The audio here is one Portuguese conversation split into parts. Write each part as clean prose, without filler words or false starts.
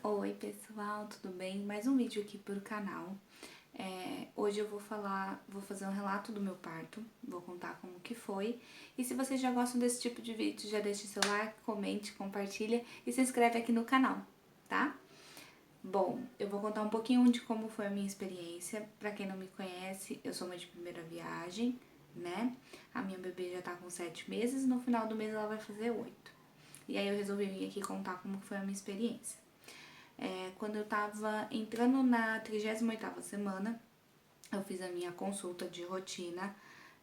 Oi pessoal, tudo bem? Mais um vídeo aqui pro canal. Hoje eu vou fazer um relato do meu parto, vou contar como que foi. E se vocês já gostam desse tipo de vídeo, já deixe seu like, comente, compartilha e se inscreve aqui no canal, tá? Bom, eu vou contar um pouquinho de como foi a minha experiência. Pra quem não me conhece, eu sou mãe de primeira viagem, né? A minha bebê já tá com 7 meses, no final do mês ela vai fazer 8. E aí eu resolvi vir aqui contar como foi a minha experiência. Quando eu tava entrando na 38ª semana, eu fiz a minha consulta de rotina,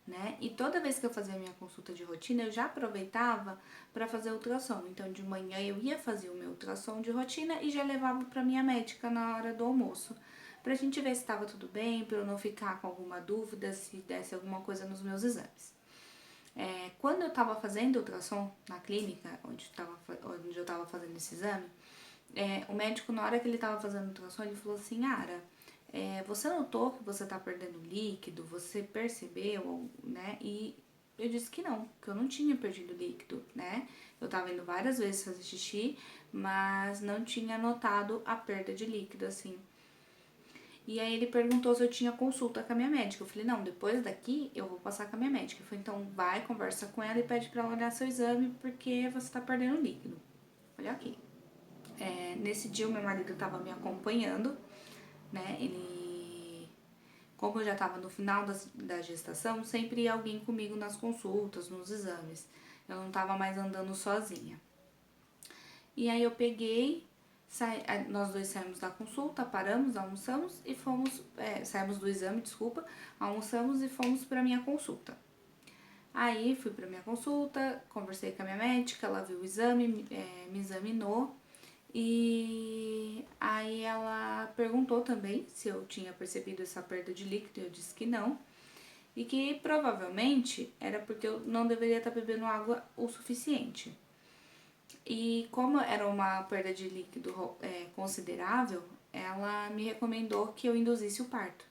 né? E toda vez que eu fazia a minha consulta de rotina, eu já aproveitava para fazer ultrassom. Então, de manhã eu ia fazer o meu ultrassom de rotina e já levava para minha médica na hora do almoço, pra gente ver se estava tudo bem, para eu não ficar com alguma dúvida, se desse alguma coisa nos meus exames. Quando eu tava fazendo ultrassom na clínica, onde eu tava fazendo esse exame, o médico, na hora que ele tava fazendo ultrassom, ele falou assim, Ara, você notou que você tá perdendo líquido? Você percebeu, né? E eu disse que não, que eu não tinha perdido líquido, né? Eu tava indo várias vezes fazer xixi, mas não tinha notado a perda de líquido, assim. E aí ele perguntou se eu tinha consulta com a minha médica. Eu falei, não, depois daqui eu vou passar com a minha médica. Ele falou, então vai, conversa com ela e pede pra ela olhar seu exame, porque você tá perdendo líquido. Eu falei, ok. Nesse dia o meu marido tava me acompanhando, né? Como eu já tava no final da gestação, sempre ia alguém comigo nas consultas, nos exames. Eu não tava mais andando sozinha. E aí eu peguei, nós dois saímos da consulta, paramos, almoçamos e fomos, saímos do exame, desculpa, almoçamos e fomos pra minha consulta. Aí fui pra minha consulta, conversei com a minha médica, ela viu o exame, me examinou. E aí ela perguntou também se eu tinha percebido essa perda de líquido, eu disse que não. E que provavelmente era porque eu não deveria estar bebendo água o suficiente. E como era uma perda de líquido considerável, ela me recomendou que eu induzisse o parto,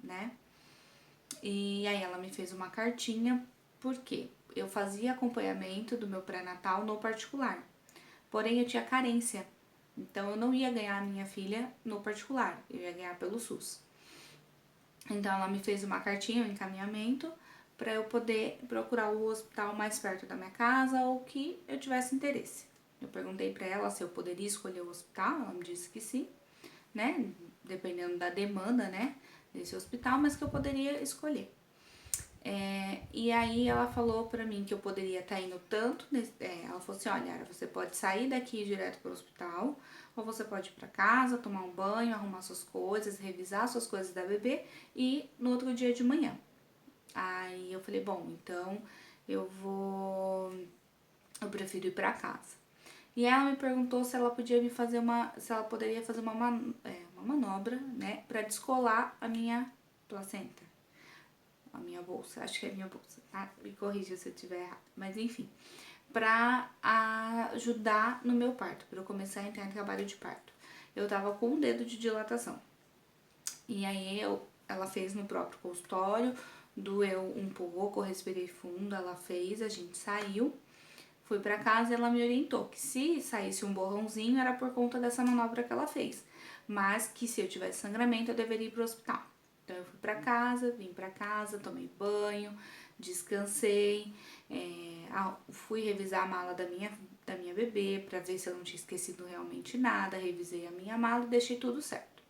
né? E aí ela me fez uma cartinha, porque eu fazia acompanhamento do meu pré-natal no particular. Porém, eu tinha carência, então eu não ia ganhar a minha filha no particular, eu ia ganhar pelo SUS. Então ela me fez uma cartinha, um encaminhamento, para eu poder procurar o hospital mais perto da minha casa ou que eu tivesse interesse. Eu perguntei para ela se eu poderia escolher o hospital, ela me disse que sim, né, dependendo da demanda, né, desse hospital, mas que eu poderia escolher. E aí ela falou pra mim que eu poderia estar indo tanto, ela falou assim, olha, você pode sair daqui direto pro hospital, ou você pode ir pra casa, tomar um banho, arrumar suas coisas, revisar suas coisas da bebê e no outro dia de manhã. Aí eu falei, bom, então eu prefiro ir pra casa. E ela me perguntou se ela podia se ela poderia fazer uma manobra, né, pra descolar a minha placenta. A minha bolsa, acho que é a minha bolsa, tá? Me corrija se eu estiver errado, mas enfim, pra ajudar no meu parto, pra eu começar a entrar em trabalho de parto. Eu tava com um dedo de dilatação, e aí ela fez no próprio consultório, doeu um pouco, eu respirei fundo, ela fez, a gente saiu, fui pra casa e ela me orientou que se saísse um borrãozinho era por conta dessa manobra que ela fez, mas que se eu tivesse sangramento eu deveria ir pro hospital. Então eu fui pra casa, vim pra casa, tomei banho, descansei, fui revisar a mala da minha bebê pra ver se eu não tinha esquecido realmente nada, revisei a minha mala e deixei tudo certo.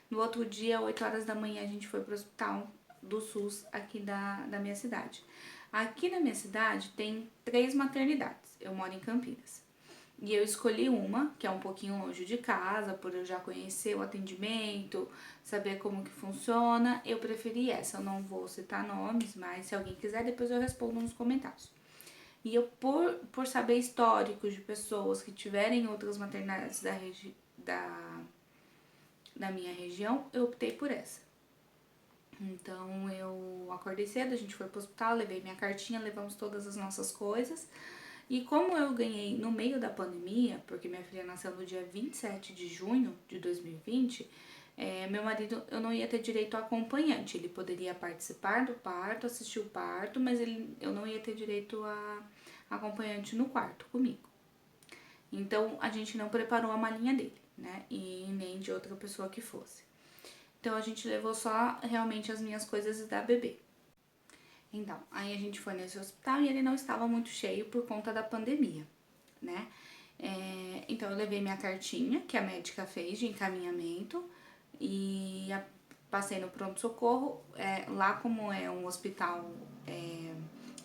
No outro dia, 8 horas da manhã, a gente foi pro hospital do SUS aqui da minha cidade. Aqui na minha cidade tem 3 maternidades, eu moro em Campinas. E eu escolhi uma, que é um pouquinho longe de casa, por eu já conhecer o atendimento, saber como que funciona. Eu preferi essa, eu não vou citar nomes, mas se alguém quiser, depois eu respondo nos comentários. E eu, por saber históricos de pessoas que tiverem outras maternidades da minha região, eu optei por essa. Então eu acordei cedo, a gente foi pro hospital, levei minha cartinha, levamos todas as nossas coisas. E como eu ganhei no meio da pandemia, porque minha filha nasceu no dia 27 de junho de 2020, meu marido, eu não ia ter direito a acompanhante. Ele poderia participar do parto, assistir o parto, mas eu não ia ter direito a acompanhante no quarto comigo. Então a gente não preparou a malinha dele. né? E nem de outra pessoa que fosse. Então a gente levou só realmente as minhas coisas e da bebê. Então, aí a gente foi nesse hospital e ele não estava muito cheio por conta da pandemia, né? Então eu levei minha cartinha que a médica fez de encaminhamento e passei no pronto-socorro. Lá como é um hospital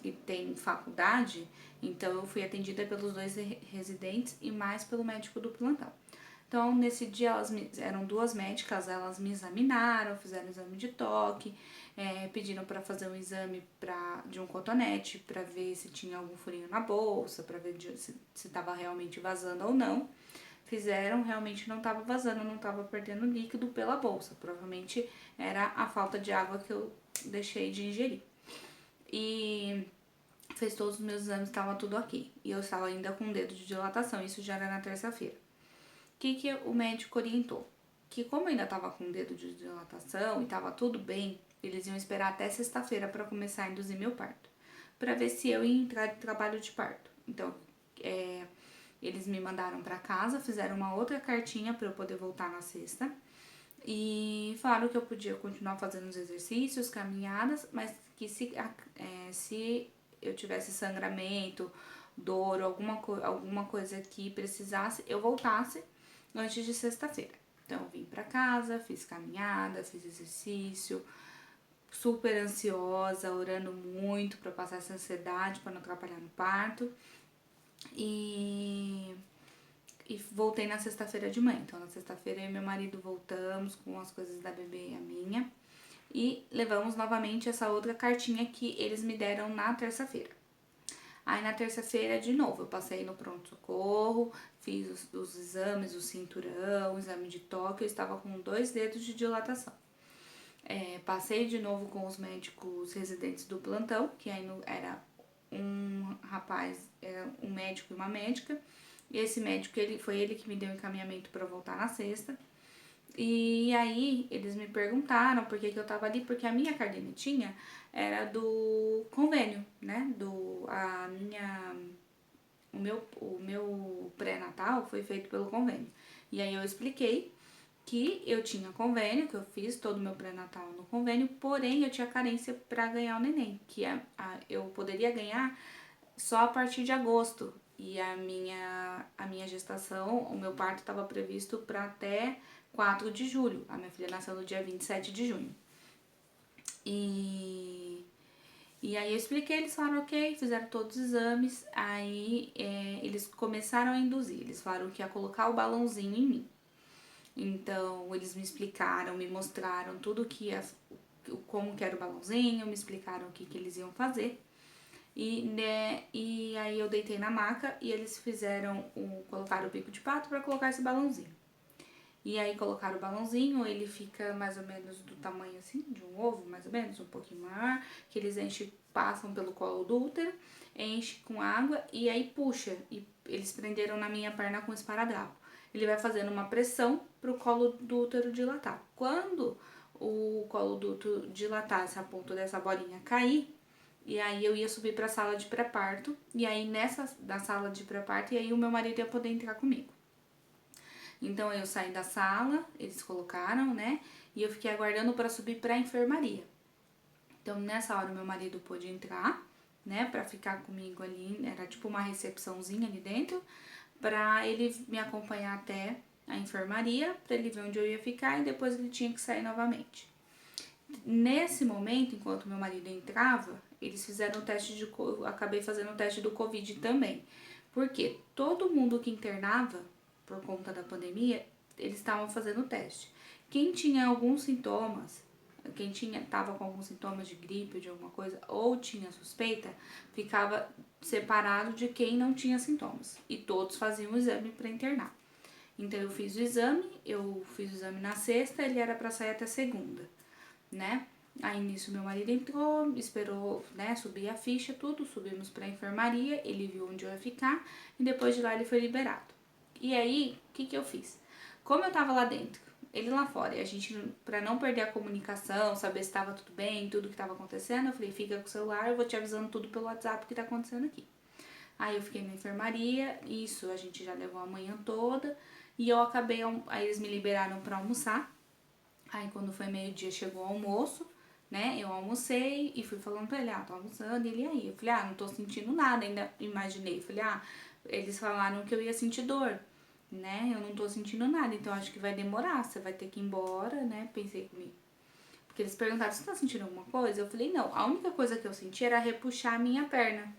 que tem faculdade, então eu fui atendida pelos 2 residentes e mais pelo médico do plantão. Então, nesse dia, eram 2 médicas, elas me examinaram, fizeram exame de toque, pediram para fazer um exame de um cotonete, para ver se tinha algum furinho na bolsa, para ver se estava realmente vazando ou não. Fizeram, realmente não estava vazando, não estava perdendo líquido pela bolsa. Provavelmente era a falta de água que eu deixei de ingerir. E fez todos os meus exames, estava tudo ok. E eu estava ainda com o dedo de dilatação, isso já era na terça-feira. O que o médico orientou? Que como eu ainda estava com o dedo de dilatação e estava tudo bem, eles iam esperar até sexta-feira para começar a induzir meu parto, para ver se eu ia entrar de trabalho de parto. Então, eles me mandaram para casa, fizeram uma outra cartinha para eu poder voltar na sexta e falaram que eu podia continuar fazendo os exercícios, caminhadas, mas que se eu tivesse sangramento, dor, alguma coisa que precisasse, eu voltasse antes de sexta-feira. Então, eu vim pra casa, fiz caminhada, fiz exercício, super ansiosa, orando muito pra passar essa ansiedade, pra não atrapalhar no parto. E voltei na sexta-feira de manhã. Então, na sexta-feira, eu e meu marido voltamos com as coisas da bebê e a minha. E levamos novamente essa outra cartinha que eles me deram na terça-feira. Aí na terça-feira, de novo, eu passei no pronto-socorro, fiz os exames, o cinturão, o exame de toque, eu estava com 2 dedos de dilatação. Passei de novo com os médicos residentes do plantão, que aí era um rapaz, era um médico e uma médica. E esse médico, foi ele que me deu encaminhamento para voltar na sexta. E aí eles me perguntaram por que eu tava ali, porque a minha cadernetinha era do convênio, né? O meu pré-natal foi feito pelo convênio. E aí eu expliquei que eu tinha convênio, que eu fiz todo o meu pré-natal no convênio, porém eu tinha carência para ganhar o neném, que eu poderia ganhar só a partir de agosto. E a minha gestação, o meu parto estava previsto para até 4 de julho. A minha filha nasceu no dia 27 de junho. E aí eu expliquei, eles falaram ok, fizeram todos os exames, aí eles começaram a induzir, eles falaram que ia colocar o balãozinho em mim. Então eles me explicaram, me mostraram tudo como que era o balãozinho, me explicaram o que eles iam fazer. E aí eu deitei na maca e eles colocaram o bico de pato para colocar esse balãozinho. E aí colocaram o balãozinho, ele fica mais ou menos do tamanho assim, de um ovo, mais ou menos, um pouquinho maior, que eles passam pelo colo do útero, enche com água e aí puxa. E eles prenderam na minha perna com esparadrapo. Ele vai fazendo uma pressão pro colo do útero dilatar. Quando o colo do útero dilatasse a ponto dessa bolinha cair, e aí eu ia subir pra sala de pré-parto, e aí na sala de pré-parto, e aí o meu marido ia poder entrar comigo. Então eu saí da sala, eles colocaram, né? E eu fiquei aguardando para subir para a enfermaria. Então nessa hora meu marido pôde entrar, né, para ficar comigo ali, era tipo uma recepçãozinha ali dentro, para ele me acompanhar até a enfermaria, para ele ver onde eu ia ficar e depois ele tinha que sair novamente. Nesse momento, enquanto meu marido entrava, eles fizeram o teste acabei fazendo o teste do Covid também. Porque todo mundo que internava por conta da pandemia, eles estavam fazendo o teste. Quem tinha alguns sintomas, tava com alguns sintomas de gripe, de alguma coisa, ou tinha suspeita, ficava separado de quem não tinha sintomas. E todos faziam o exame para internar. Então eu fiz o exame na sexta, ele era para sair até segunda, né? Aí nisso meu marido entrou, esperou, né, subir a ficha, tudo, subimos pra enfermaria, ele viu onde eu ia ficar e depois de lá ele foi liberado. E aí, o que eu fiz? Como eu tava lá dentro, ele lá fora, e a gente, pra não perder a comunicação, saber se tava tudo bem, tudo que tava acontecendo, eu falei, fica com o celular, eu vou te avisando tudo pelo WhatsApp que tá acontecendo aqui. Aí eu fiquei na enfermaria, isso a gente já levou a manhã toda, E eu acabei, aí eles me liberaram pra almoçar. Aí quando foi meio-dia chegou o almoço, né? Eu almocei e fui falando pra ele, tô almoçando, e ele aí. Eu falei, não tô sentindo nada, ainda imaginei. Falei, eles falaram que eu ia sentir dor, né? Eu não tô sentindo nada, então acho que vai demorar, você vai ter que ir embora, né? Pensei comigo. Porque eles perguntaram, você tá sentindo alguma coisa? Eu falei, não, a única coisa que eu senti era repuxar a minha perna.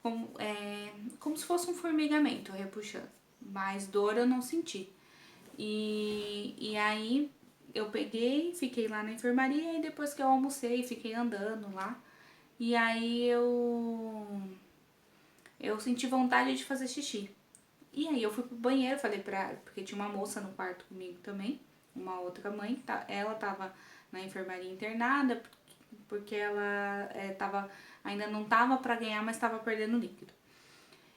Como se fosse um formigamento, repuxando. Mas dor eu não senti. E aí eu peguei, fiquei lá na enfermaria e depois que eu almocei, fiquei andando lá. E aí eu senti vontade de fazer xixi. E aí eu fui pro banheiro, falei porque tinha uma moça no quarto comigo também, uma outra mãe, ela tava na enfermaria internada, porque ela ainda não tava pra ganhar, mas tava perdendo líquido.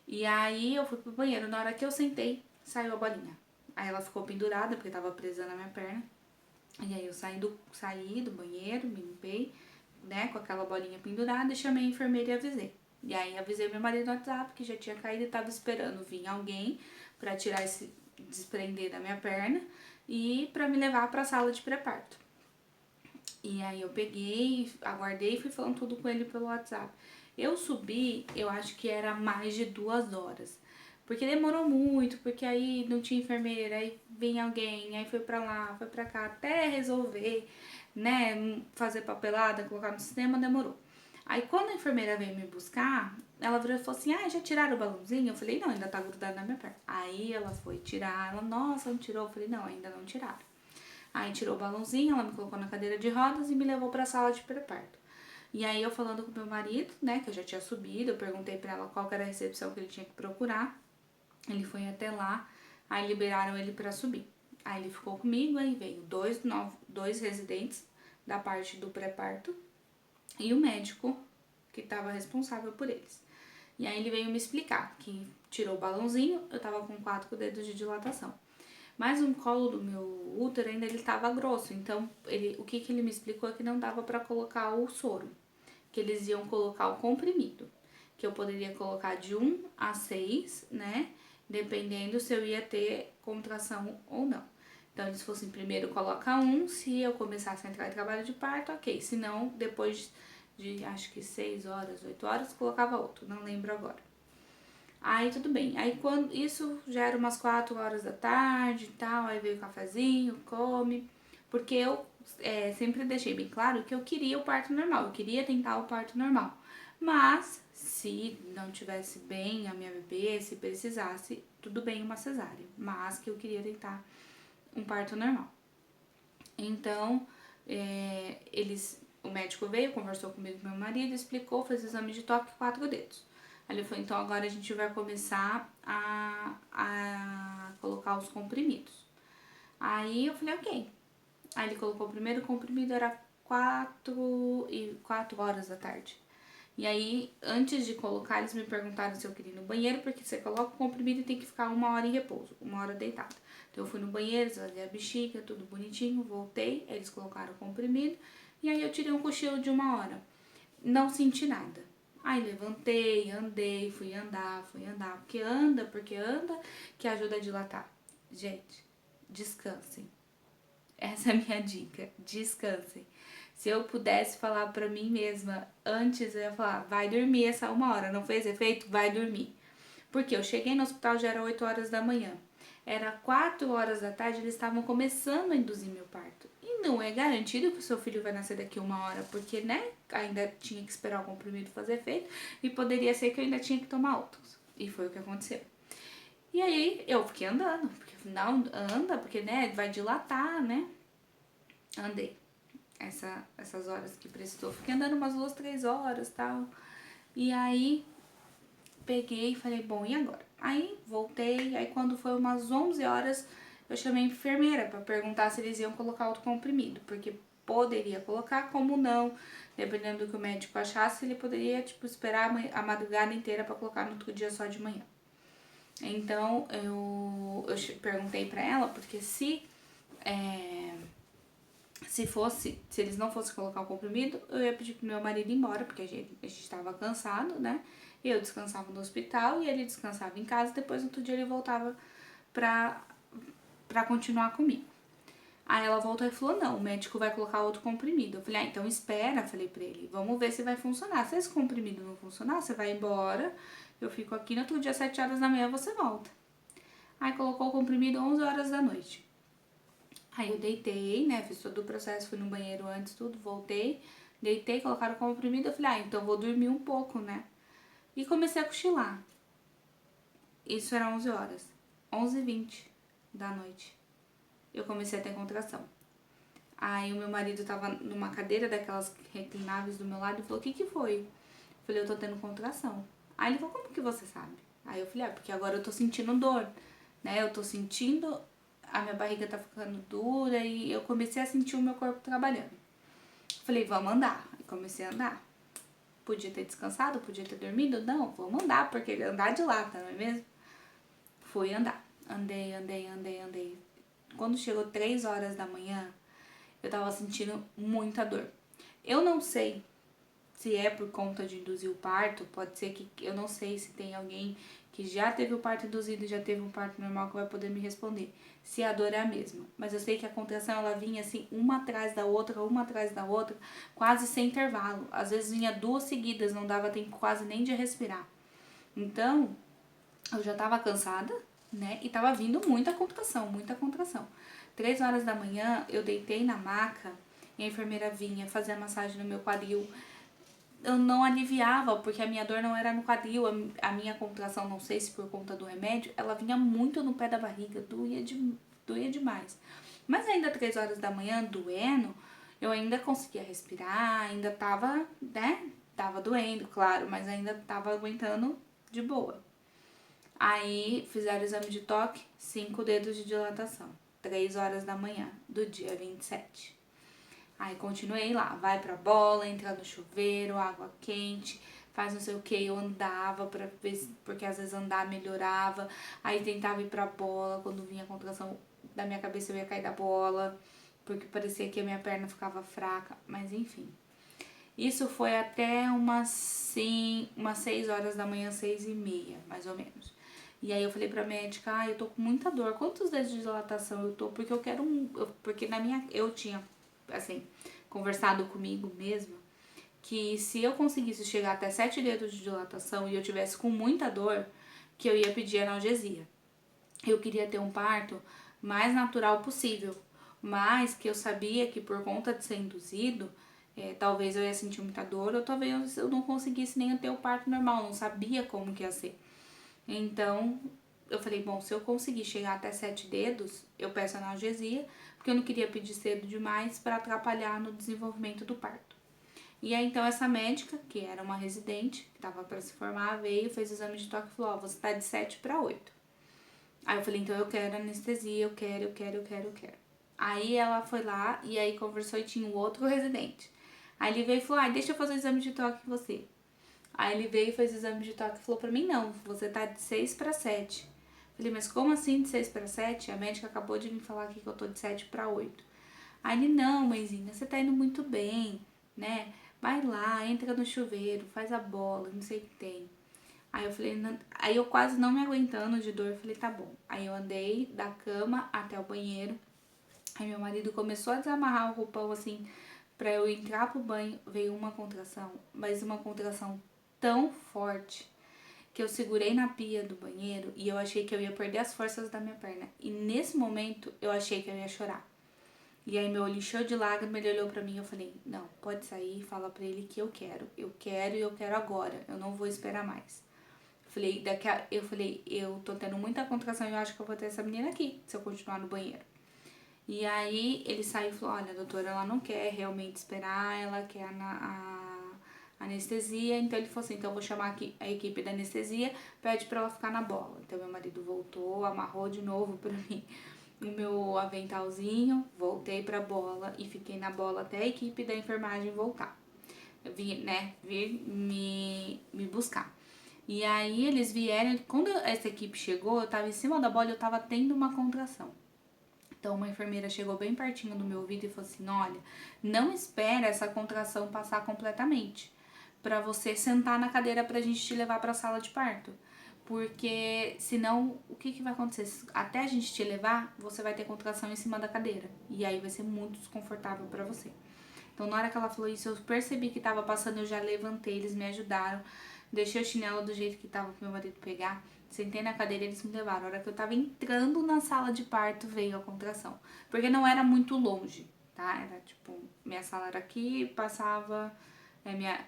E aí eu fui pro banheiro, na hora que eu sentei, saiu a bolinha. Aí ela ficou pendurada, porque tava presa na minha perna. E aí eu saí do banheiro, me limpei, né, com aquela bolinha pendurada, e chamei a enfermeira e avisei. E aí avisei meu marido no WhatsApp que já tinha caído e tava esperando vir alguém pra tirar desprender da minha perna e pra me levar pra sala de pré-parto. E aí eu peguei, aguardei e fui falando tudo com ele pelo WhatsApp. Eu subi, eu acho que era mais de 2 horas. Porque demorou muito, porque aí não tinha enfermeira, aí vinha alguém, aí foi pra lá, foi pra cá, até resolver, né, fazer papelada, colocar no sistema, demorou. Aí quando a enfermeira veio me buscar, ela virou e falou assim, já tiraram o balãozinho? Eu falei, não, ainda tá grudado na minha perna. Aí ela foi tirar, ela, nossa, não tirou? Eu falei, não, ainda não tiraram. Aí tirou o balãozinho, ela me colocou na cadeira de rodas e me levou pra sala de pré-parto. E aí eu falando com meu marido, né, que eu já tinha subido, eu perguntei pra ela qual era a recepção que ele tinha que procurar. Ele foi até lá, aí liberaram ele pra subir. Aí ele ficou comigo, aí veio dois residentes da parte do pré-parto e o médico que estava responsável por eles. E aí ele veio me explicar que tirou o balãozinho, eu tava com 4 dedos de dilatação. Mas o colo do meu útero ainda ele tava grosso, então o que ele me explicou é que não dava para colocar o soro, que eles iam colocar o comprimido, que eu poderia colocar de 1 a 6, né, dependendo se eu ia ter contração ou não. Então eles fossem primeiro coloca 1, se eu começasse a entrar em trabalho de parto, ok, se não, depois de acho que 6 horas, 8 horas, colocava outro, não lembro agora. Aí tudo bem, aí quando isso já era umas 4 horas da tarde e tal, aí veio o cafezinho, come, porque eu sempre deixei bem claro que eu queria o parto normal, eu queria tentar o parto normal, mas se não tivesse bem a minha bebê, se precisasse, tudo bem uma cesárea, mas que eu queria tentar um parto normal. Então, o médico veio, conversou comigo e meu marido, explicou, fez o exame de toque 4 dedos. Aí ele falou, então agora a gente vai começar a colocar os comprimidos. Aí eu falei, ok. Aí ele colocou o primeiro comprimido, era 4 horas da tarde. E aí, antes de colocar, eles me perguntaram se eu queria ir no banheiro, porque você coloca o comprimido e tem que ficar 1 hora em repouso, 1 hora deitado. Então eu fui no banheiro, esvaziei a bexiga, tudo bonitinho, voltei, eles colocaram o comprimido, e aí eu tirei um cochilo de 1 hora. Não senti nada. Aí levantei, andei, fui andar, porque anda, que ajuda a dilatar. Gente, descansem. Essa é a minha dica, descansem. Se eu pudesse falar pra mim mesma antes, eu ia falar, vai dormir essa 1 hora, não fez efeito? Vai dormir. Porque eu cheguei no hospital, já era 8 horas da manhã. Era 4 horas da tarde, eles estavam começando a induzir meu parto. E não é garantido que o seu filho vai nascer daqui 1 hora, porque, né, ainda tinha que esperar o comprimido fazer efeito e poderia ser que eu ainda tinha que tomar outros. E foi o que aconteceu. E aí eu fiquei andando, porque afinal anda, porque, né, vai dilatar, né? Andei essas horas que precisou. Fiquei andando umas 2, 3 horas e tal. E aí peguei e falei, bom, e agora? Aí voltei, aí quando foi umas 11 horas, eu chamei a enfermeira pra perguntar se eles iam colocar outro comprimido, porque poderia colocar, como não, dependendo do que o médico achasse, ele poderia, tipo, esperar a madrugada inteira pra colocar no outro dia só de manhã. Então, eu perguntei pra ela, porque se eles não fossem colocar o comprimido, eu ia pedir pro meu marido ir embora, porque a gente tava cansado, né? Eu descansava no hospital e ele descansava em casa, depois no outro dia ele voltava pra pra continuar comigo. Aí ela voltou e falou, não, o médico vai colocar outro comprimido. Eu falei, então espera, falei pra ele, vamos ver se vai funcionar. Se esse comprimido não funcionar, você vai embora, eu fico aqui, no outro dia, 7 horas da manhã, você volta. Aí colocou o comprimido 11 horas da noite. Aí eu deitei, né, fiz todo o processo, fui no banheiro antes, tudo, voltei, deitei, colocaram o comprimido, eu falei, então vou dormir um pouco, né. E comecei a cochilar. Isso era 11 horas. 11h20 da noite. Eu comecei a ter contração. Aí o meu marido tava numa cadeira daquelas reclináveis do meu lado e falou, o que que foi? Eu falei, eu tô tendo contração. Aí ele falou, como que você sabe? Aí eu falei, porque agora eu tô sentindo dor, né? Eu tô sentindo, a minha barriga tá ficando dura e eu comecei a sentir o meu corpo trabalhando. Falei, vamos andar. E comecei a andar. Podia ter descansado, podia ter dormido? Não, vamos andar, porque andar de lata, não é mesmo? Fui andar. Andei. Quando chegou 3 horas da manhã, eu tava sentindo muita dor. Eu não sei se é por conta de induzir o parto, pode ser que, eu não sei se tem alguém que já teve o parto induzido e já teve um parto normal que vai poder me responder, se a dor é a mesma. Mas eu sei que a contração, ela vinha assim, uma atrás da outra, quase sem intervalo. Às vezes vinha 2 seguidas, não dava tempo quase nem de respirar. Então, eu já tava cansada, né, e tava vindo muita contração. 3 horas da manhã, eu deitei na maca e a enfermeira vinha fazer a massagem no meu quadril. Eu não aliviava, porque a minha dor não era no quadril, a minha contração, não sei se por conta do remédio, ela vinha muito no pé da barriga, doía demais. Mas ainda 3 horas da manhã, doendo, eu ainda conseguia respirar, ainda tava, né, tava doendo, claro, mas ainda tava aguentando de boa. Aí fizeram o exame de toque, 5 dedos de dilatação, 3 horas da manhã do dia 27. Aí continuei lá, vai pra bola, entra no chuveiro, água quente, faz não sei o que, eu andava pra ver, porque às vezes andar melhorava, aí tentava ir pra bola, quando vinha a contração da minha cabeça eu ia cair da bola, porque parecia que a minha perna ficava fraca, mas enfim. Isso foi até umas 6 horas da manhã, 6h30, mais ou menos. E aí eu falei pra médica, eu tô com muita dor, quantos dedos de dilatação eu tô? Porque eu quero porque eu tinha, assim, conversado comigo mesma, que se eu conseguisse chegar até 7 dedos de dilatação e eu tivesse com muita dor, que eu ia pedir analgesia. Eu queria ter um parto mais natural possível, mas que eu sabia que por conta de ser induzido, talvez eu ia sentir muita dor, ou talvez eu não conseguisse nem ter o parto normal, não sabia como que ia ser. Então, eu falei, bom, se eu conseguir chegar até 7 dedos, eu peço analgesia, porque eu não queria pedir cedo demais para atrapalhar no desenvolvimento do parto. E aí, então, essa médica, que era uma residente, que estava para se formar, veio, fez o exame de toque e falou, você tá de 7 para 8. Aí eu falei, então eu quero anestesia, eu quero. Aí ela foi lá e aí conversou e tinha um outro residente. Aí ele veio e falou, deixa eu fazer o exame de toque com você. Aí ele veio e fez o exame de toque e falou pra mim, não, você tá de 6 para 7. Falei, mas como assim de 6 para 7? A médica acabou de me falar aqui que eu tô de 7 para 8. Aí ele, não, mãezinha, você tá indo muito bem, né? Vai lá, entra no chuveiro, faz a bola, não sei o que tem. Aí eu falei, aí eu quase não me aguentando de dor, eu falei, tá bom. Aí eu andei da cama até o banheiro. Aí meu marido começou a desamarrar o roupão assim, pra eu entrar pro banho, veio uma contração, mas uma contração tão forte que eu segurei na pia do banheiro e eu achei que eu ia perder as forças da minha perna. E nesse momento eu achei que eu ia chorar. E aí meu olho encheu de lágrimas, ele olhou pra mim e eu falei, não, pode sair, fala pra ele que eu quero e eu quero agora, eu não vou esperar mais. Eu falei, eu tô tendo muita contração e eu acho que eu vou ter essa menina aqui, se eu continuar no banheiro. E aí ele saiu e falou, olha, doutora, ela não quer realmente esperar, ela quer a anestesia. Então ele falou assim, então eu vou chamar aqui a equipe da anestesia, pede pra ela ficar na bola. Então meu marido voltou, amarrou de novo pra mim o meu aventalzinho, voltei pra bola e fiquei na bola até a equipe da enfermagem voltar. Vir me buscar. E aí eles vieram, quando essa equipe chegou, eu tava em cima da bola e eu tava tendo uma contração. Então uma enfermeira chegou bem pertinho do meu ouvido e falou assim, olha, não espera essa contração passar completamente, pra você sentar na cadeira pra gente te levar pra sala de parto. porque senão o que vai acontecer? Até a gente te levar, você vai ter contração em cima da cadeira, e aí vai ser muito desconfortável pra você. Então na hora que ela falou isso, eu percebi que tava passando, eu já levantei, eles me ajudaram, deixei o chinelo do jeito que tava pro meu marido pegar, sentei na cadeira e eles me levaram. A hora que eu tava entrando na sala de parto, veio a contração, porque não era muito longe, tá? Era tipo, minha sala era aqui, passava...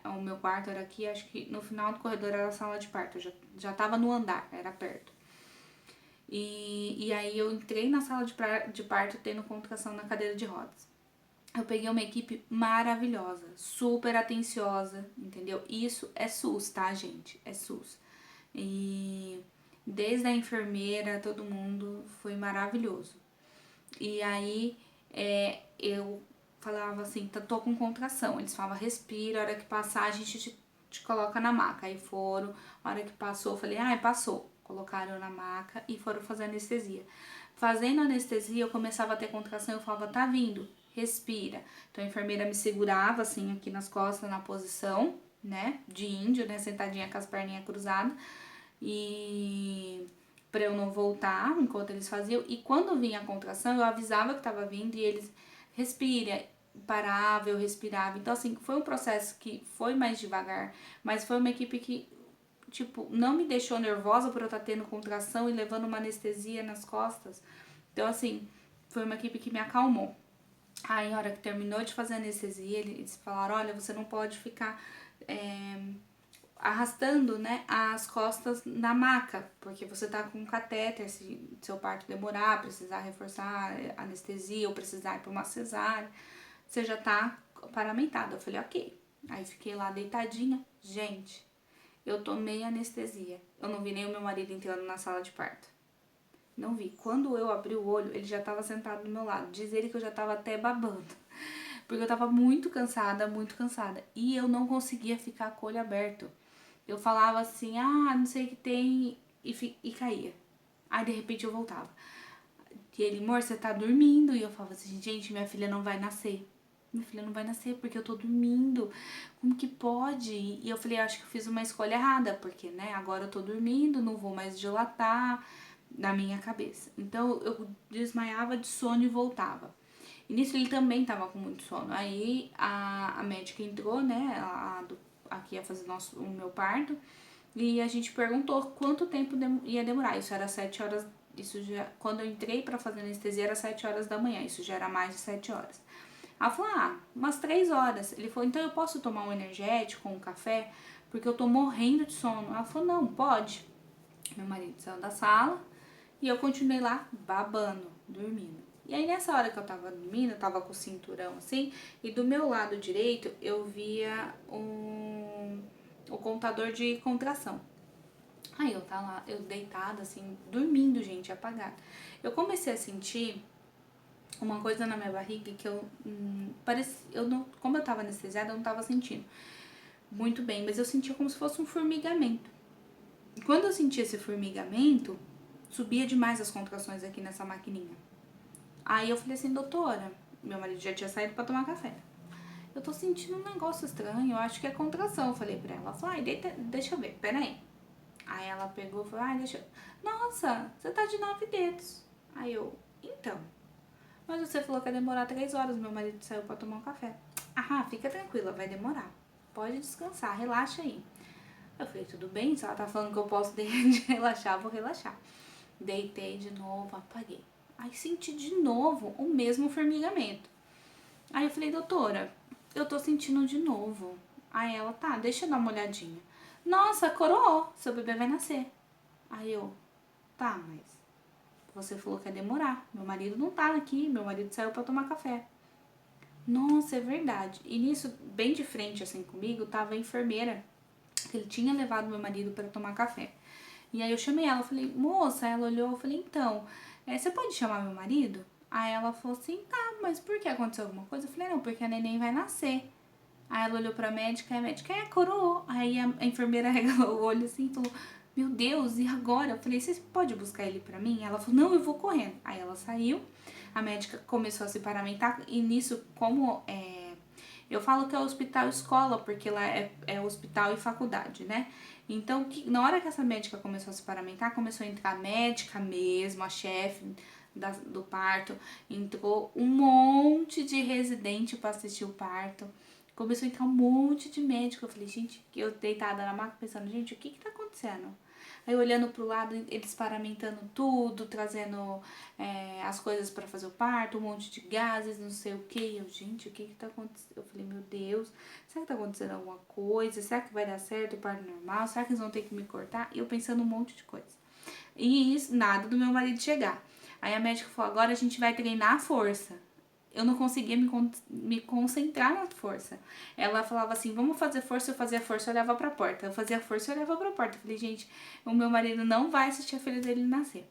o meu quarto era aqui, acho que no final do corredor era a sala de parto, eu já tava no andar, era perto. E aí eu entrei na sala de parto tendo contração na cadeira de rodas. Eu peguei uma equipe maravilhosa, super atenciosa, entendeu? Isso é SUS, tá, gente? É SUS. E desde a enfermeira, todo mundo foi maravilhoso. E aí eu falava assim, tô com contração. Eles falavam, respira, a hora que passar a gente te coloca na maca. Aí foram, a hora que passou, eu falei, passou. Colocaram na maca e foram fazer anestesia. Fazendo anestesia, eu começava a ter contração, eu falava, tá vindo, respira. Então a enfermeira me segurava assim aqui nas costas, na posição, né, de índio, né, sentadinha com as perninhas cruzadas. E pra eu não voltar enquanto eles faziam. E quando vinha a contração, eu avisava que tava vindo e eles respira, parava, eu respirava. Então assim, foi um processo que foi mais devagar, mas foi uma equipe que, tipo, não me deixou nervosa por eu estar tendo contração e levando uma anestesia nas costas. Então assim, foi uma equipe que me acalmou. Aí, na hora que terminou de fazer a anestesia, eles falaram, olha, você não pode ficar arrastando, né, as costas na maca, porque você tá com um catéter, se seu parto demorar, precisar reforçar a anestesia ou precisar ir pra uma cesárea, você já tá paramentada. Eu falei, ok. Aí fiquei lá deitadinha. Gente, eu tomei anestesia. Eu não vi nem o meu marido entrando na sala de parto. Não vi. Quando eu abri o olho, ele já tava sentado do meu lado. Diz ele que eu já tava até babando. Porque eu tava muito cansada, muito cansada. E eu não conseguia ficar com o olho aberto. Eu falava assim, não sei o que tem, e caía. Aí de repente eu voltava. E ele, amor, você tá dormindo? E eu falava assim, gente, minha filha não vai nascer. Minha filha não vai nascer porque eu tô dormindo. Como que pode? E eu falei, acho que eu fiz uma escolha errada, porque, né, agora eu tô dormindo, não vou mais dilatar na minha cabeça. Então eu desmaiava de sono e voltava. E nisso ele também tava com muito sono. Aí a médica entrou, né, aqui ia fazer o meu parto, e a gente perguntou quanto tempo ia demorar. Isso era 7 horas, isso já, quando eu entrei pra fazer anestesia era 7 horas da manhã, isso já era mais de 7 horas. Ela falou, umas 3 horas. Ele falou, então eu posso tomar um energético, um café, porque eu tô morrendo de sono. Ela falou, não, pode. Meu marido saiu da sala e eu continuei lá babando, dormindo. E aí nessa hora que eu tava dormindo, eu tava com o cinturão assim, e do meu lado direito eu via o contador de contração. Aí eu tava lá, eu deitada assim, dormindo, gente, apagada. Eu comecei a sentir uma coisa na minha barriga que eu não, como eu tava anestesiada, eu não tava sentindo muito bem, mas eu sentia como se fosse um formigamento. E quando eu sentia esse formigamento, subia demais as contrações aqui nessa maquininha. Aí eu falei assim, doutora, meu marido já tinha saído pra tomar café. Eu tô sentindo um negócio estranho, eu acho que é contração, eu falei pra ela. Ela falou, deixa eu ver, peraí. Aí ela pegou e falou, deixa eu... Nossa, você tá de 9 dedos. Aí eu, então. Mas você falou que ia demorar 3 horas, meu marido saiu pra tomar um café. Fica tranquila, vai demorar. Pode descansar, relaxa aí. Eu falei, tudo bem, se ela tá falando que eu posso relaxar, vou relaxar. Deitei de novo, apaguei. Aí senti de novo o mesmo formigamento. Aí eu falei, doutora, eu tô sentindo de novo. Aí ela, tá, deixa eu dar uma olhadinha. Nossa, coroou, seu bebê vai nascer. Aí eu, tá, mas você falou que ia demorar. Meu marido não tá aqui, meu marido saiu pra tomar café. Nossa, é verdade. E nisso, bem de frente assim comigo, tava a enfermeira, que ele tinha levado meu marido para tomar café. E aí eu chamei ela, falei, moça, ela olhou, eu falei, então, você pode chamar meu marido? Aí ela falou assim, tá, mas por que aconteceu alguma coisa? Eu falei, não, porque a neném vai nascer. Aí ela olhou pra médica, e a médica, coroou. Aí a enfermeira regalou o olho assim e falou, meu Deus, e agora? Eu falei, você pode buscar ele pra mim? Ela falou, não, eu vou correndo. Aí ela saiu, a médica começou a se paramentar, e nisso, como Eu falo que é hospital escola, porque lá é hospital e faculdade, né? Então, na hora que essa médica começou a se paramentar, começou a entrar médica mesmo, a chefe do parto, entrou um monte de residente para assistir o parto. Começou a entrar um monte de médico. Eu falei, gente, eu deitada na maca pensando, gente, o que tá acontecendo? Aí olhando pro lado, eles paramentando tudo, trazendo as coisas para fazer o parto, um monte de gases, não sei o que. Eu, gente, o que tá acontecendo? Eu falei, meu Deus, será que tá acontecendo alguma coisa? Será que vai dar certo o parto normal? Será que eles vão ter que me cortar? E eu pensando um monte de coisa. E isso, nada do meu marido chegar. Aí a médica falou, agora a gente vai treinar a força. Eu não conseguia me concentrar na força. Ela falava assim, vamos fazer força, eu fazia força, eu olhava pra porta. Eu fazia força, eu olhava pra porta. Eu falei, gente, o meu marido não vai assistir a filha dele nascer.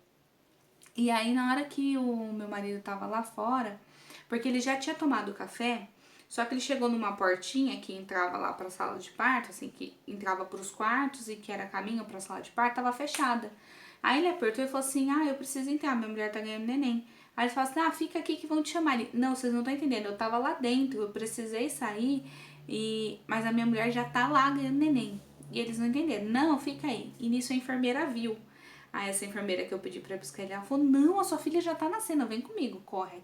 E aí, na hora que o meu marido tava lá fora, porque ele já tinha tomado café, só que ele chegou numa portinha que entrava lá pra sala de parto, assim, que entrava pros quartos e que era caminho pra sala de parto, tava fechada. Aí ele apertou e falou assim, eu preciso entrar, minha mulher tá ganhando neném. Aí ele falou assim, fica aqui que vão te chamar. Ele, não, vocês não estão entendendo, eu tava lá dentro, eu precisei sair, mas a minha mulher já tá lá ganhando neném. E eles não entenderam, não, fica aí. E nisso a enfermeira viu. Aí essa enfermeira que eu pedi pra buscar ele, ela falou, não, a sua filha já tá nascendo, vem comigo,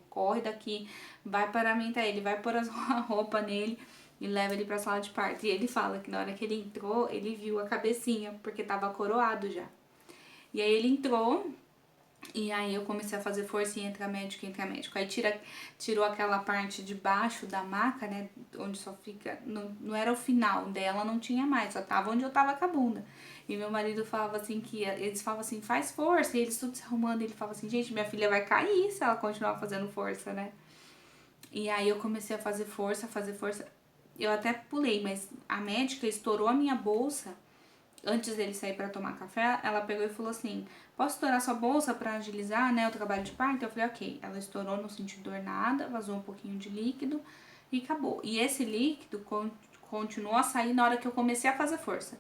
corre daqui, vai paramentar ele, vai pôr a roupa nele e leva ele pra sala de parto. E ele fala que na hora que ele entrou, ele viu a cabecinha, porque tava coroado já. E aí ele entrou, e aí eu comecei a fazer força e entra médico. Aí tirou aquela parte de baixo da maca, né, onde só fica, não era o final dela, não tinha mais, só tava onde eu tava com a bunda. E meu marido falava assim, eles falavam assim, faz força, e eles tudo se arrumando, e ele falava assim, gente, minha filha vai cair se ela continuar fazendo força, né. E aí eu comecei a fazer força, eu até pulei, mas a médica estourou a minha bolsa. Antes dele sair para tomar café, ela pegou e falou assim, posso estourar sua bolsa para agilizar, né, o trabalho de parto? Eu falei, ok. Ela estourou, não senti dor nada, vazou um pouquinho de líquido e acabou. E esse líquido continuou a sair na hora que eu comecei a fazer força.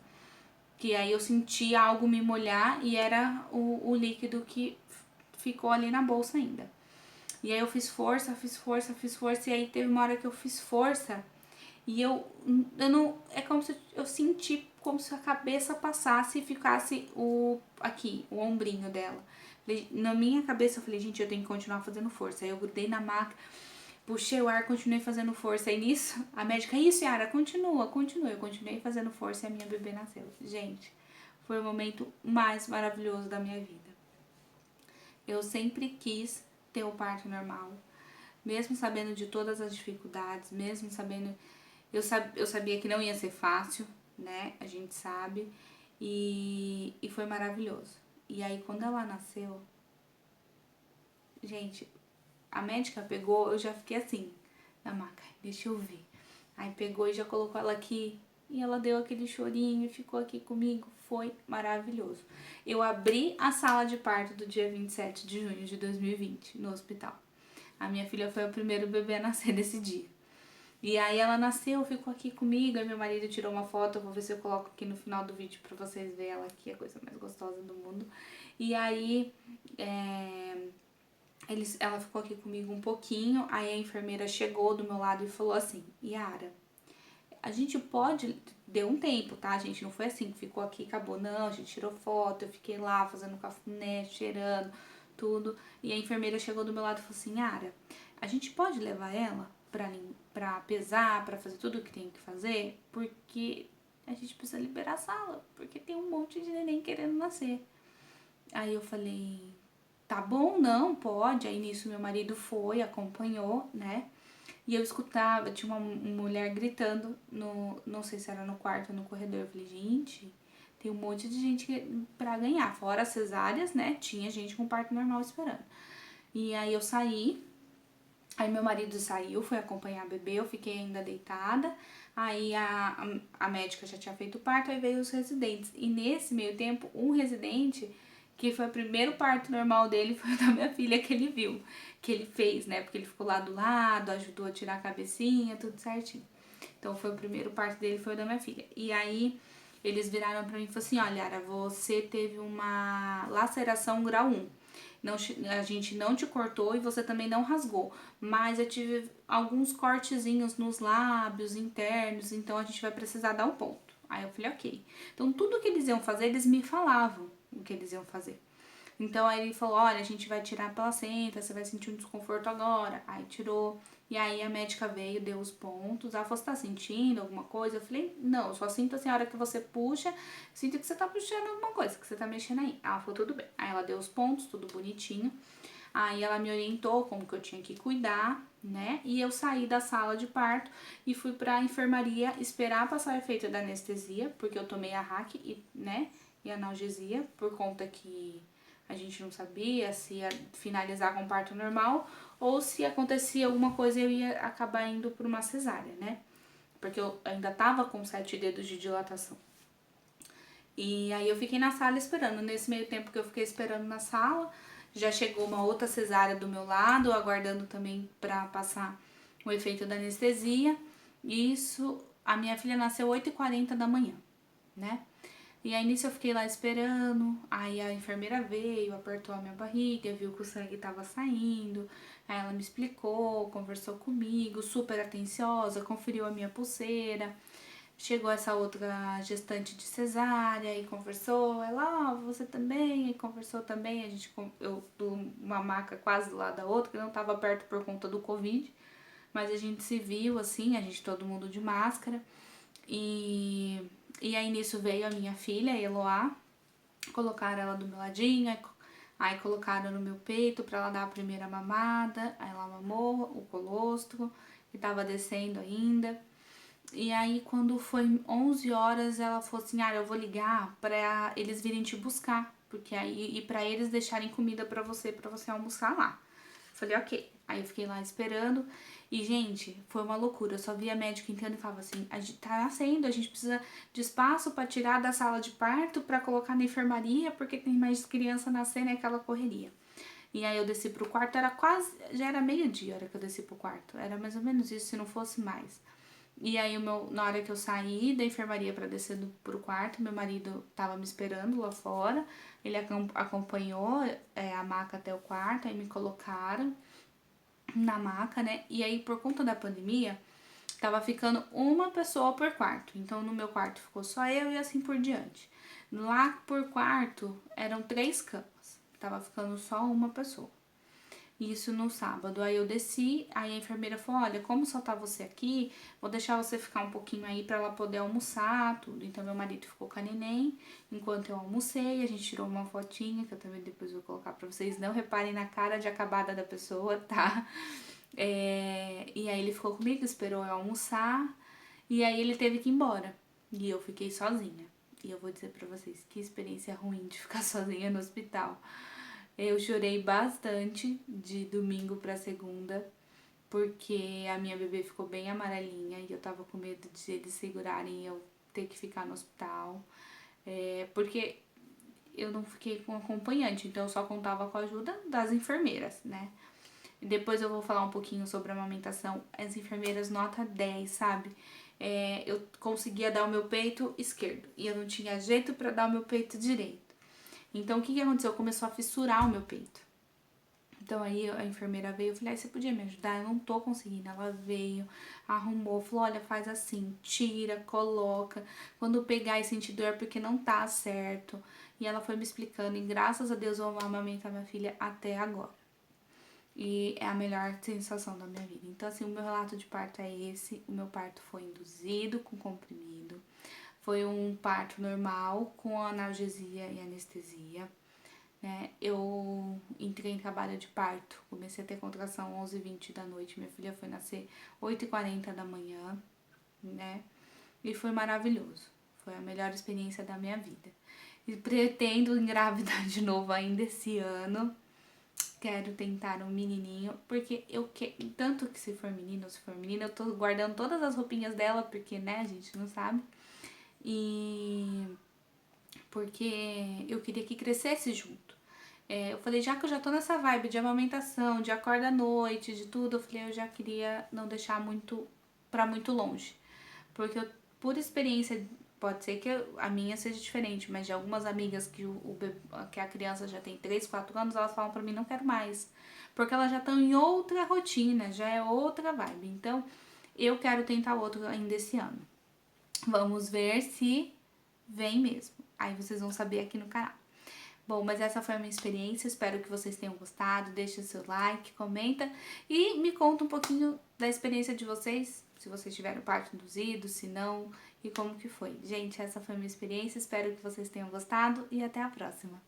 Que aí eu senti algo me molhar e era o líquido que ficou ali na bolsa ainda. E aí eu fiz força, e aí teve uma hora que eu fiz força e eu não, é como se eu senti como se a cabeça passasse e ficasse aqui, o ombrinho dela. Na minha cabeça eu falei, gente, eu tenho que continuar fazendo força. Aí eu grudei na maca, puxei o ar, continuei fazendo força. E nisso, a médica, isso, Yara, continua. Eu continuei fazendo força e a minha bebê nasceu. Gente, foi o momento mais maravilhoso da minha vida. Eu sempre quis ter o parto normal, mesmo sabendo de todas as dificuldades, mesmo sabendo... Eu sabia que não ia ser fácil, né? A gente sabe. E foi maravilhoso. E aí, quando ela nasceu, gente, a médica pegou, eu já fiquei assim, na maca, deixa eu ver. Aí pegou e já colocou ela aqui. E ela deu aquele chorinho e ficou aqui comigo. Foi maravilhoso. Eu abri a sala de parto do dia 27 de junho de 2020, no hospital. A minha filha foi o primeiro bebê a nascer desse dia. E aí ela nasceu, ficou aqui comigo, aí meu marido tirou uma foto, eu vou ver se eu coloco aqui no final do vídeo pra vocês verem ela aqui, a coisa mais gostosa do mundo. E aí, ela ficou aqui comigo um pouquinho, aí a enfermeira chegou do meu lado e falou assim, Yara, a gente pode... Deu um tempo, tá, gente? Não foi assim que ficou aqui e acabou, não, a gente tirou foto, eu fiquei lá fazendo cafuné, cheirando, tudo. E a enfermeira chegou do meu lado e falou assim, Yara, a gente pode levar ela pra pesar, pra fazer tudo o que tem que fazer, porque a gente precisa liberar a sala, porque tem um monte de neném querendo nascer. Aí eu falei, tá bom, não, pode. Aí nisso meu marido foi, acompanhou, né? E eu escutava, tinha uma mulher gritando, não sei se era no quarto ou no corredor. Eu falei, gente, tem um monte de gente pra ganhar. Fora as cesáreas, né? Tinha gente com parto normal esperando. E aí eu saí, aí meu marido saiu, foi acompanhar a bebê, eu fiquei ainda deitada. Aí a médica já tinha feito o parto, aí veio os residentes. E nesse meio tempo, um residente, que foi o primeiro parto normal dele, foi o da minha filha que ele viu, que ele fez, né? Porque ele ficou lá do lado, ajudou a tirar a cabecinha, tudo certinho. Então foi o primeiro parto dele, foi o da minha filha. E aí eles viraram pra mim e falaram assim, olha, Yara, você teve uma laceração grau 1. a gente não te cortou e você também não rasgou, mas eu tive alguns cortezinhos nos lábios internos, então a gente vai precisar dar um ponto. Aí eu falei, ok. Então tudo que eles iam fazer, eles me falavam o que eles iam fazer. Então aí ele falou, olha, a gente vai tirar a placenta, você vai sentir um desconforto agora. Aí tirou, e aí a médica veio, deu os pontos. Ela falou, você tá sentindo alguma coisa? Eu falei, não, eu só sinto assim, a hora que você puxa, sinto que você tá puxando alguma coisa, que você tá mexendo aí. Ela falou, tudo bem. Aí ela deu os pontos, tudo bonitinho. Aí ela me orientou como que eu tinha que cuidar, né? E eu saí da sala de parto e fui pra enfermaria esperar passar o efeito da anestesia, porque eu tomei a RAC e, né, e analgesia, por conta que a gente não sabia se ia finalizar com parto normal ou se acontecia alguma coisa eu ia acabar indo por uma cesárea, né? Porque eu ainda tava com 7 dedos de dilatação. E aí eu fiquei na sala esperando. Nesse meio tempo que eu fiquei esperando na sala, já chegou uma outra cesárea do meu lado, aguardando também pra passar o efeito da anestesia. Isso, a minha filha nasceu 8h40 da manhã, né? E aí nisso eu fiquei lá esperando, aí a enfermeira veio, apertou a minha barriga, viu que o sangue tava saindo, aí ela me explicou, conversou comigo, super atenciosa, conferiu a minha pulseira. Chegou essa outra gestante de cesárea e conversou, ela, você também, e conversou também, eu uma maca quase do lado da outra, que não tava perto por conta do Covid, mas a gente se viu assim, a gente todo mundo de máscara, e aí nisso veio a minha filha, a Eloá, colocaram ela do meu ladinho, aí colocaram no meu peito pra ela dar a primeira mamada, aí ela mamou o colostro, que tava descendo ainda. E aí, quando foi 11 horas, ela falou assim, eu vou ligar pra eles virem te buscar, porque aí, e pra eles deixarem comida pra você almoçar lá. Falei, ok. Aí eu fiquei lá esperando. E, gente, foi uma loucura. Eu só via médico entrando e falava assim, a gente tá nascendo, a gente precisa de espaço pra tirar da sala de parto, pra colocar na enfermaria, porque tem mais criança nascendo, é aquela correria. E aí eu desci pro quarto, já era meio-dia a hora que eu desci pro quarto. Era mais ou menos isso, se não fosse mais. E aí, na hora que eu saí da enfermaria pra descer pro quarto, meu marido tava me esperando lá fora. Ele acompanhou a maca até o quarto, aí me colocaram na maca, né? E aí, por conta da pandemia, tava ficando uma pessoa por quarto. Então, no meu quarto ficou só eu e assim por diante. Lá por quarto, eram 3 camas. Tava ficando só uma pessoa. Isso no sábado. Aí eu desci, aí a enfermeira falou, olha, como só tá você aqui, vou deixar você ficar um pouquinho aí pra ela poder almoçar, tudo. Então meu marido ficou com a neném, enquanto eu almocei, a gente tirou uma fotinha, que eu também depois vou colocar pra vocês, não reparem na cara de acabada da pessoa, tá? E aí ele ficou comigo, esperou eu almoçar, e aí ele teve que ir embora. E eu fiquei sozinha. E eu vou dizer pra vocês, que experiência ruim de ficar sozinha no hospital. Eu chorei bastante de domingo pra segunda, porque a minha bebê ficou bem amarelinha e eu tava com medo de eles segurarem e eu ter que ficar no hospital. Porque eu não fiquei com acompanhante, então eu só contava com a ajuda das enfermeiras, né? Depois eu vou falar um pouquinho sobre a amamentação. As enfermeiras nota 10, sabe? Eu conseguia dar o meu peito esquerdo e eu não tinha jeito pra dar o meu peito direito. Então, o que aconteceu? Começou a fissurar o meu peito. Então, aí a enfermeira veio, eu falei, você podia me ajudar? Eu não tô conseguindo. Ela veio, arrumou, falou, olha, faz assim, tira, coloca. Quando pegar e sentir dor, porque não tá certo. E ela foi me explicando, e graças a Deus eu amamento a minha filha até agora. E é a melhor sensação da minha vida. Então, assim, o meu relato de parto é esse. O meu parto foi induzido com comprimido. Foi um parto normal, com analgesia e anestesia, né? Eu entrei em trabalho de parto, comecei a ter contração 11h20 da noite, minha filha foi nascer 8h40 da manhã, né? E foi maravilhoso, foi a melhor experiência da minha vida. E pretendo engravidar de novo ainda esse ano, quero tentar um menininho, porque tanto que se for menino ou se for menina, eu tô guardando todas as roupinhas dela, porque, né, a gente não sabe. E porque eu queria que crescesse junto. Eu falei, já que eu já tô nessa vibe de amamentação, de acorda à noite, de tudo, eu falei, eu já queria não deixar muito pra muito longe. Porque eu, por experiência Pode ser que a minha seja diferente, mas de algumas amigas que a criança já tem 3, 4 anos, elas falam pra mim, não quero mais. Porque elas já estão em outra rotina, já é outra vibe. Então, eu quero tentar outro ainda esse ano. Vamos ver se vem mesmo. Aí vocês vão saber aqui no canal. Bom, mas essa foi a minha experiência, espero que vocês tenham gostado, deixa o seu like, comenta e me conta um pouquinho da experiência de vocês, se vocês tiveram parto induzido, se não, e como que foi. Gente, essa foi a minha experiência, espero que vocês tenham gostado e até a próxima.